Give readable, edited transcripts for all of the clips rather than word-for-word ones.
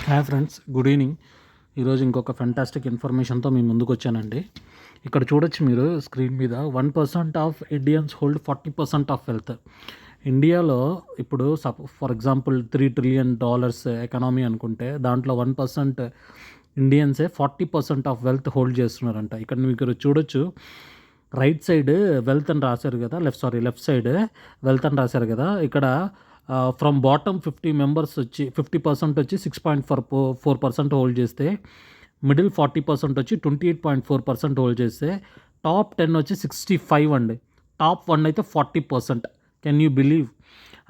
Hi friends, good evening. ఈరోజు ఇంకొక fantastic ఇన్ఫర్మేషన్తో మీ ముందుకు వచ్చానండి. ఇక్కడ చూడొచ్చు మీరు స్క్రీన్ మీద 1% of Indians hold 40% of wealth. ఇండియాలో ఇప్పుడు ఫర్ ఎగ్జాంపుల్ $3 ట్రిలియన్ ఎకనామీ అనుకుంటే దాంట్లో 1% ఇండియన్సే 40% ఆఫ్ వెల్త్ హోల్డ్ చేస్తున్నారంట. ఇక్కడ మీకు చూడొచ్చు రైట్ సైడ్ వెల్త్ అని రాశారు కదా, లెఫ్ట్ సైడ్ వెల్త్ అని రాశారు కదా. ఇక్కడ ఫ్రమ్ బాటమ్ 50 మెంబర్స్ వచ్చి 50% వచ్చి 6.4% హోల్డ్ చేస్తే, మిడిల్ 40% వచ్చి 28.4% హోల్డ్ చేస్తే, టాప్ 10 వచ్చి 65 అండి. టాప్ 1 అయితే 40%. Can you believe?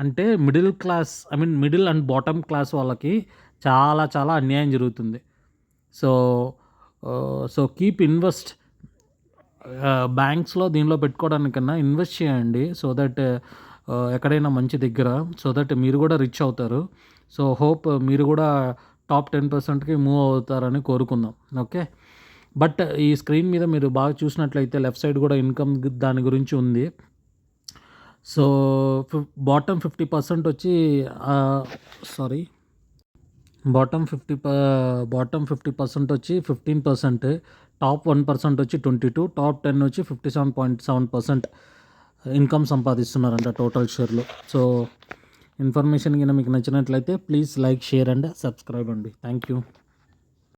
అంటే మిడిల్ అండ్ బాటమ్ క్లాస్ వాళ్ళకి చాలా చాలా అన్యాయం జరుగుతుంది. So keep invest. బ్యాంక్స్లో దీనిలో పెట్టుకోవడానికన్నా ఇన్వెస్ట్ చేయండి, సో దట్ ఎక్కడైనా మంచి దగ్గర, సో దట్ మీరు కూడా రిచ్ అవుతారు. సో హోప్ మీరు కూడా టాప్ 10%కి మూవ్ అవుతారని కోరుకుందాం. ఓకే, బట్ ఈ స్క్రీన్ మీద మీరు బాగా చూసినట్లయితే లెఫ్ట్ సైడ్ కూడా ఇన్కమ్ దాని గురించి ఉంది. సో బాటమ్ 50% వచ్చి బాటమ్ 50% వచ్చి 15%, టాప్ 1% వచ్చి 22, టాప్ 10 వచ్చి 57.7% ఇన్కమ్ సంపాదిస్తున్నారంట టోటల్ షేర్లో. సో ఇన్ఫర్మేషన్ కింద మీకు నచ్చినట్లయితే please like, share and subscribe అండి. Thank you.